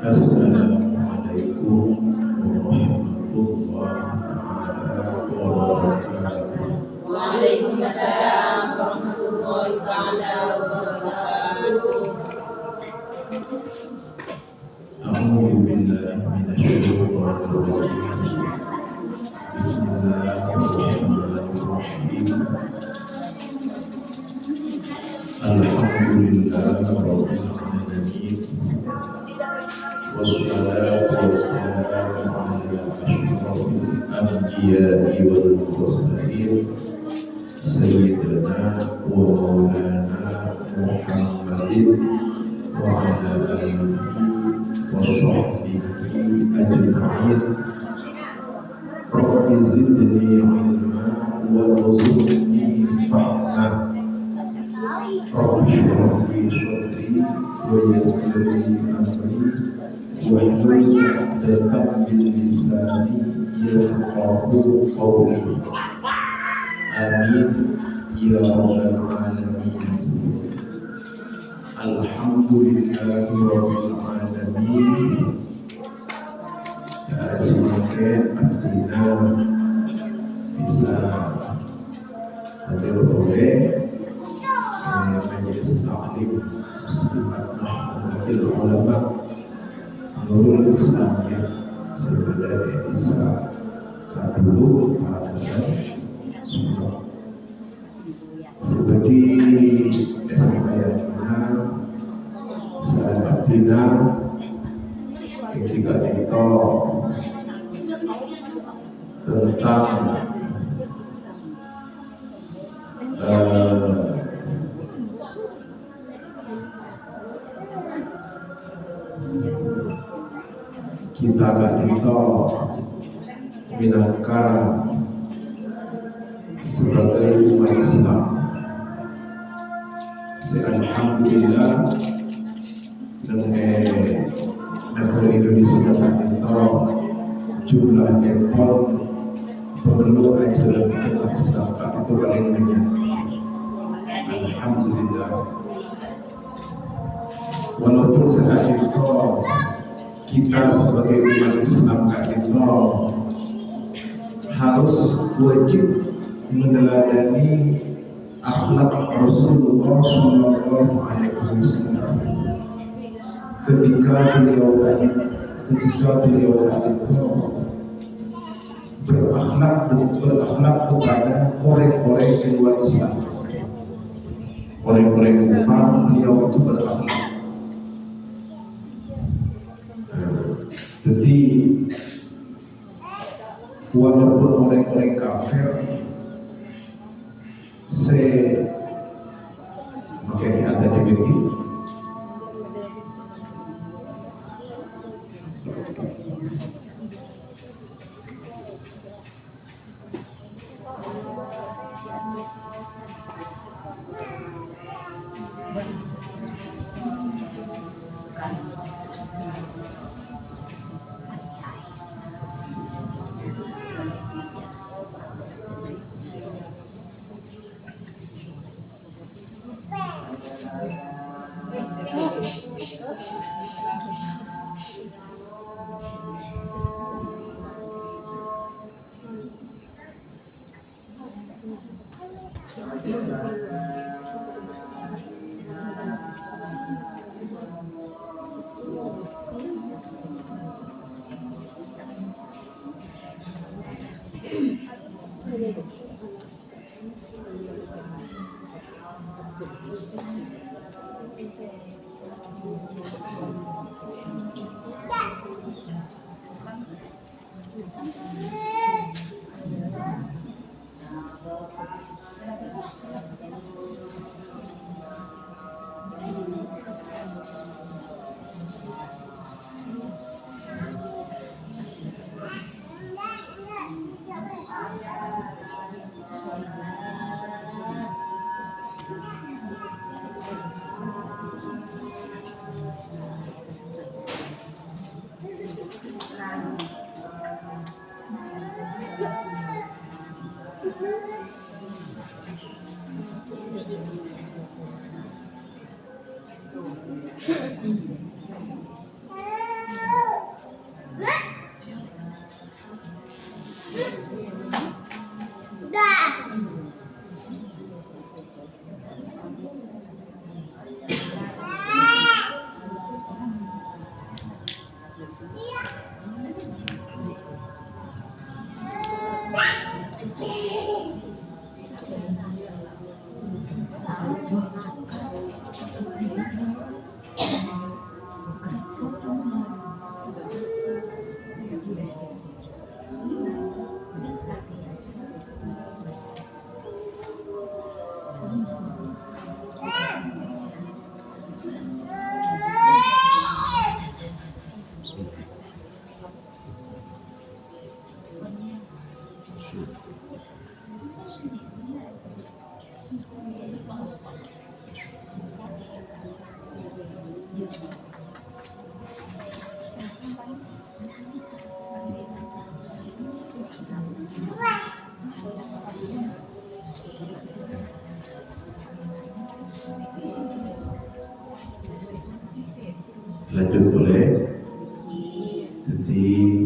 Assalamualaikum warahmatullahi wabarakatuh. Waalaikumsalam warahmatullahi taala wabarakatuh. A'udzu billahi minasyaitonir rajim. Bismillahirrahmanirrahim. Alhamdulillahirabbil alamin. Wassalatu wassalamu ala asyrofil anbiya'i wal mursalin sayyidina wa maulana Muhammadin wa ala alihi wa sahbihi ajma'in. Rabbi zidni ilma warzuqni fahma. Rabbi shrah li sadri wa yassir li amri wahlul 'uqdatam min lisani yafqahu qawli. Amin ya rabbal alamin. Alhamdulillahi rabbil alamin. Ya semakin artinya bisa hadir oleh majelis taklim muslimat Nahdlatul Ulama Nurul Islam yang sebenarnya bisa dulu mengatakan semua seperti esmaya saat tidak ketika kita tentang kita kadito minangka sebagai umat Islam. Alhamdulillah dengan negara Indonesia kadito jumlah ekor pemeluk ajaran umat Islam itu paling banyak. Alhamdulillah. Walaupun saat itu kita sebagai umat Islam harus wajib meneladani akhlak Rasulullah SAW ketika beliau itu berakhlak kepada orang-orang di luar Islam, orang-orang kafir. Beliau itu berakhlak. Jadi walaupun orang-orang kafir makanya ada di begini. lanjut boleh. Jadi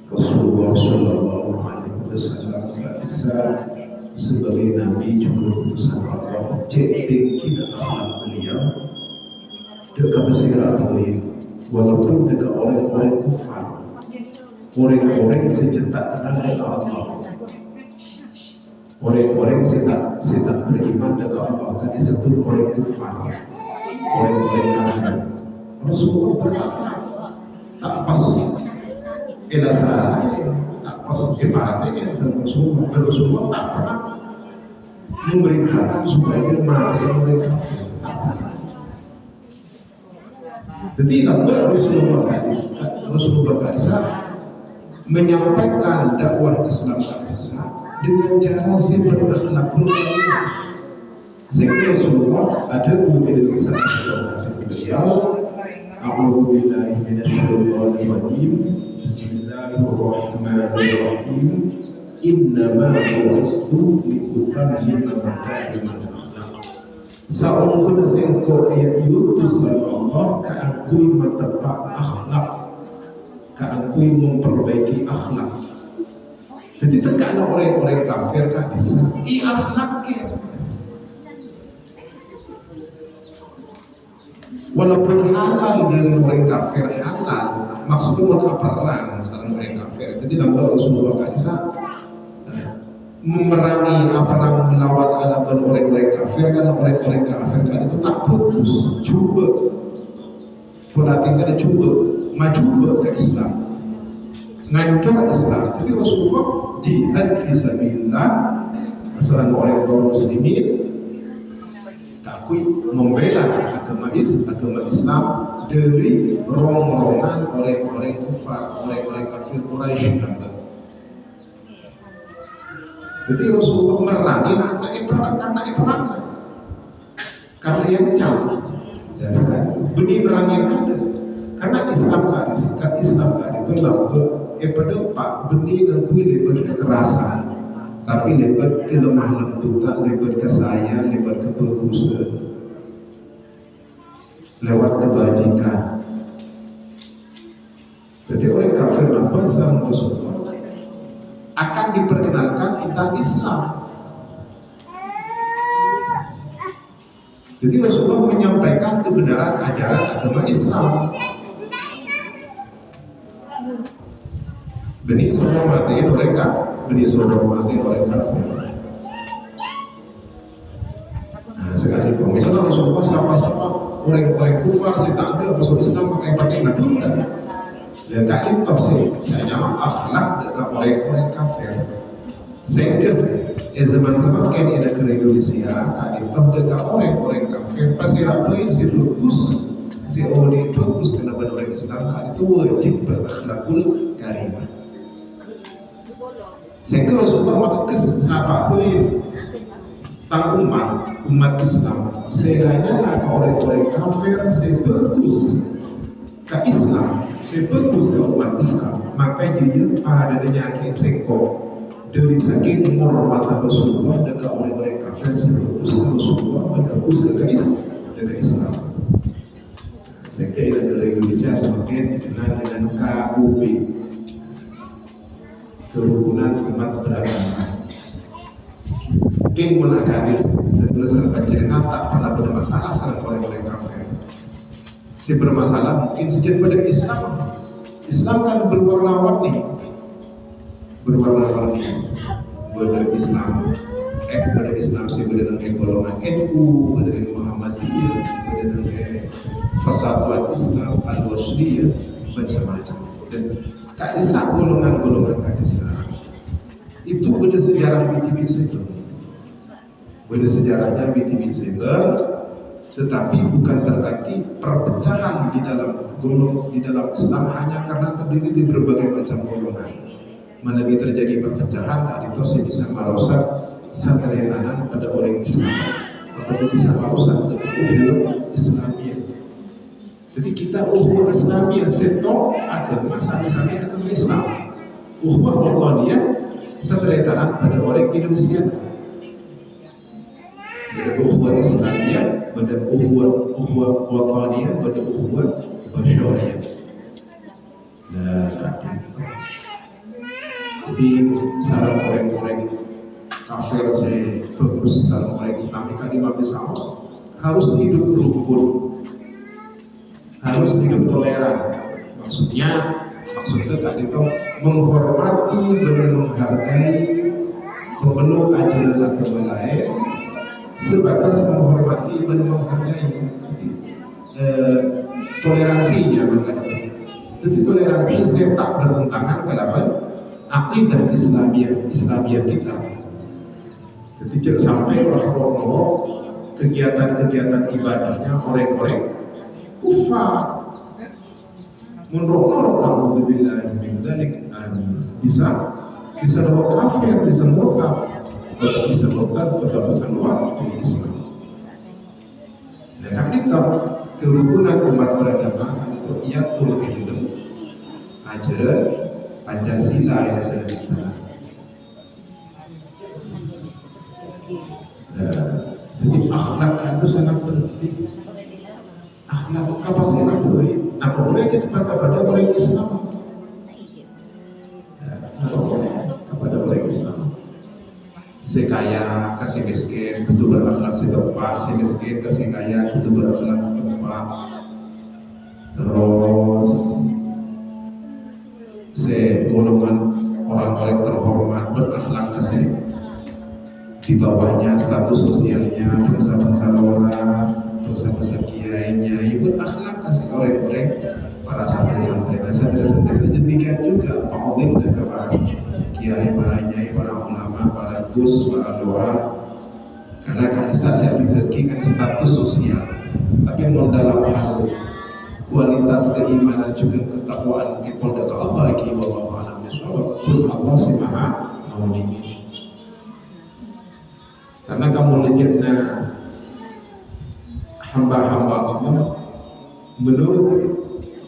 Rasulullah Shallallahu Alaihi Wasallam bisa sebagai Nabi juga utusan Allah. Jadi kita akan beliau dekat bersihara boleh, walaupun dekat orang-orang kufar, orang-orang sejenak kenal dengan Allah, orang-orang setak beriman dengan Allah akan disebut orang kufar, orang-orang kafir. Rasulullah berkata, tak pas salah, tak pas ibaratnya Rasulullah tak pernah memerintahkan supaya mati mereka. Jadi lambat Rasulullah bisa menyampaikan dakwah Islam bisa dengan cara berakhlakul karimah. Sehingga Rasulullah ada beberapa kisah beliau. A'udzu billahi minasyaitonir rajim. Bismillahirrahmanirrahim. Innama bu'ithtu liutammima makarimal akhlaq. Saungkeun sengko aya diutus Allah ka angkuy matepak akhlak, ka angkuy memperbaiki akhlak. Jadi tekan orang-orang kafir kan bisa akhlaknya. Walaupun halal dengan orang kafir halal, maksudnya mau perang sareng orang kafir. Jadi nampak Rasulullah kan bisa memerangi perang melawan alaban orang-orang kafir, karena orang-orang kafir kan itu tak putus coba perhatikan coba maju ke Islam, ngancur Islam. Jadi Rasulullah jihad fisabilillah asal orang kaum muslimin takui membela agama Islam dari rong-rongan orang-orang kufar, orang-orang kafir Quraisy. Jadi Rasulullah merangi karena yang jauh, ya kan? Benih merangi karena Islam kan itu lampu pada pak benih ngakui lebar kekerasan, tapi lebar kelemah lembutan, lebar kesayangan, lebar kebagusan, lewat kebajikan. Jadi orang kafir lampu sama Rasulullah akan diperkenalkan kita Islam. Jadi Rasulullah menyampaikan kebenaran ajaran agama Islam. Benih semua mati mereka, benih semua mati mereka. Nah sekarang itu, misalnya Rasulullah siapa orang kufar sih tak ada masuk Islam pakai Nabi kan? Ya kak itu sih, saya nama akhlak dengan orang kafir. Sehingga zaman semakin ada keregulasian, kak itu dengan orang kafir pasti rakyat si fokus, si orang fokus kenapa orang Islam kak itu wajib berakhlakul karimah. Sehingga Rasulullah mengatakan siapa pun tang umat Islam, seranya lah orang kafir sebagus ke Islam, sebagus ke umat Islam, maka dia ada penyakit sengkok dari saking menghormati Rasulullah dekat orang kafir sebagus Rasulullah bagus dekat Islam. Sehingga negara Indonesia semakin dikenal dengan KUB, kerukunan umat beragama. Mungkin menagari dan berdasarkan cerita tak pernah bermasalah sama orang kafir. Si bermasalah mungkin sejak pada Islam. Islam kan berwarna-warni, pada Islam si pada dengan golongan NU, pada dengan Muhammadiyah, pada dengan Persatuan Islam Al-Wasliyah macam-macam. Dan tak bisa golongan-golongan Islam itu pada sejarah BTB pada sejarahnya BTB tetapi bukan berarti perpecahan di dalam Islam hanya karena terdiri di berbagai macam golongan. Menabi terjadi perpecahan kali itu saya bisa merusak sandaran pada orang Islam atau bisa merusak ukhuwah Islamiyah. Jadi kita ukhuwah Islamiyah setok agama sama-sama agama Islam. Ukhuwah Wataniyah seteletaran pada orang Indonesia. Ada ukhuwah Islamiyah, ada ukhuwah Wataniyah, ada ukhuwah bersyariat dan kadang jadi saran orang-orang kafir saya bagus, saran orang Islami kan Imam Saus harus hidup rukun, harus hidup toleran. Maksudnya tadi itu menghormati, benar menghargai, memeluk ajaran agama lain, sebatas menghormati, benar menghargai. Toleransinya menghadapi. Jadi toleransi saya tak bertentangan dengan akidah Islamiyah kita. Jadi jangan sampai orang-orang kegiatan-kegiatan ibadahnya orang-orang kufar. Menurut Allah bisa bawa kafir, bisa murtad, bisa murtad betul-betul keluar dari Islam. Dan kita kerukunan umat beragama itu iatul ilmu, ajaran Pancasila yang ada dalam kita. Jadi akhlak itu sangat penting. Akhlak kapasitas boleh. Nah, boleh kita kepada orang Islam. Kepada orang Islam. Sekaya kasih miskin butuh berakhlak setempat, si miskin kasih kaya butuh berakhlak setempat. Terus golongan orang-orang terhormat berakhlak kasih di bawahnya status sosialnya bangsa-bangsa orang, bangsa-bangsa kiainya, ibu akhlak kasih orang-orang para santri-santri demikian juga pengobin dan para kiai, para nyai, para ulama, para gus, para doa. Karena kan saya pikir kan status sosial, tapi dalam hal kualitas keimanan juga ketakwaan kita kepada Allah iki wallahu a'lam bishawab. Allah si maha mengetahui. Karena kamu lihatnya hamba-hamba Allah menurut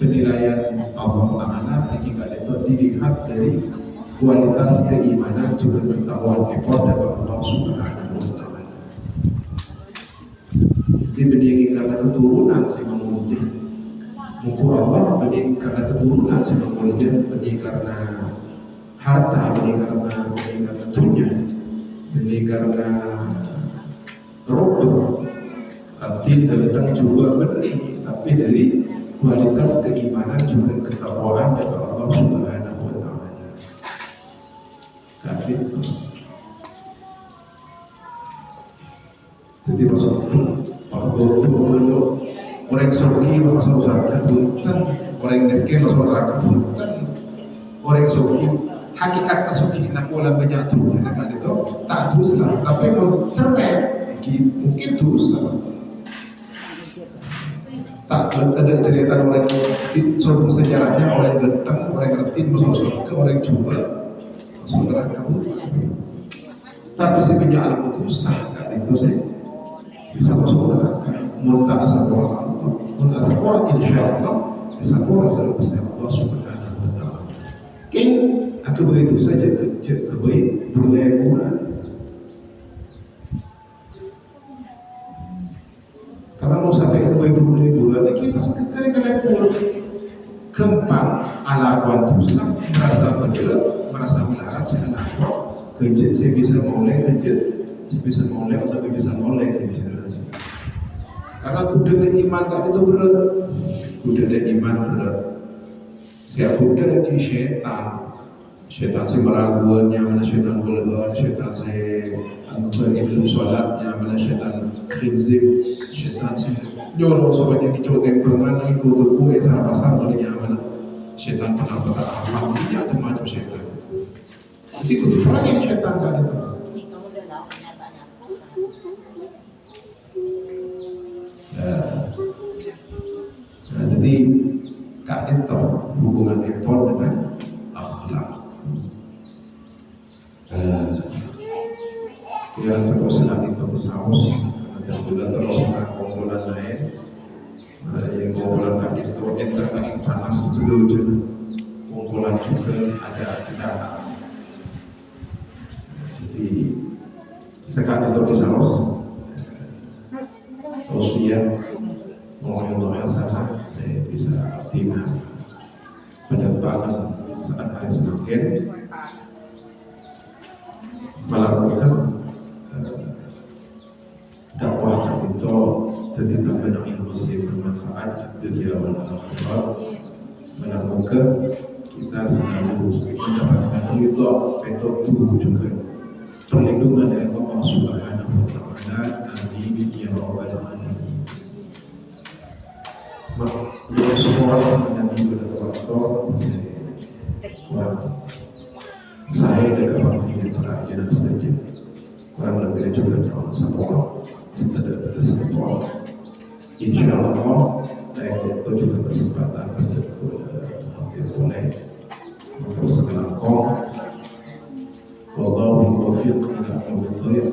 penilaian Allah Ta'ala ketika itu dilihat dari kualitas keimanan juga ketakwaan kepada Allah Subhanahu wa Ta'ala. Jadi berdiri karena keturunan si memuji muka Allah, berdiri karena keturunan si memuji, berdiri karena harta, berdiri karena dunia, berdiri karena rodo, tapi tentang juga benih, tapi dari kualitas keimanan juga ketakwaan dari Allah Subhanahu wa Ta'ala. Kafir. Jadi maksudnya orang suki masuk surga bunten, orang miskin masuk neraka bunten, orang suki hakikat kesukihan bulan banyak tuh, karena itu tak dosa, tapi mencermin mungkin dosa. Tak ada cerita orang sombong sejarahnya orang genteng, orang ngerti masuk surga, orang coba masuk neraka. Tapi si penjahat itu sah kan itu sih bisa masuk neraka. Muntah asal orang Allah, muntah asal orang insya Allah, asal orang selepas Allah Subhanahu wa Ta'ala. Kan aku begitu saja kebaik berlebihan. Karena mau sampai ke bulan lagi pasti kekering-kering kempang ala dosa merasa bergerak, merasa melarat saya nakal kejut saya bisa mulai kejut, saya bisa mulai atau bisa mulai kejut. Karena kuda iman kan itu berat, kuda iman berat. Siapa kuda di setan si meraguannya mana setan golongan, setan si berilmu sholatnya mana setan khinzib, setan si nyuruh supaya dicotek pengan ikut kue sarapasar belinya mana setan penampilan amal ini macam-macam setan. Jadi kudu yang setan kan itu. Nah, jadi kak itu hubungan ekor dengan akhlak. Yang terus nanti terus haus, dan juga terus kumpulan lain. Yang kumpulan kaki itu entar kaki panas dulu, kumpulan juga ada kita. Jadi sekarang itu terus haus, terus dia Allah hasanah saya bisa aktifkan pada malam saat hari Senin melakukan dakwah itu tentang banyak yang muslim bermanfaat dunia dan akhirat, menemukan kita selalu mendapatkan ridha itu juga perlindungan dari Allah Subhanahu wa taala. Amin ya rabbal alamin. Ya semua Nabi berdoa saya dekat waktu ini terakhir saja kurang lebih juga tahun semua setelah semua insya Allah saya itu juga kesempatan untuk hampir mulai memperkenalkan wallahu muwaffiq ila aqwamit thariq.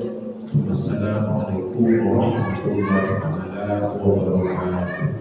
Wassalamualaikum warahmatullahi wabarakatuh.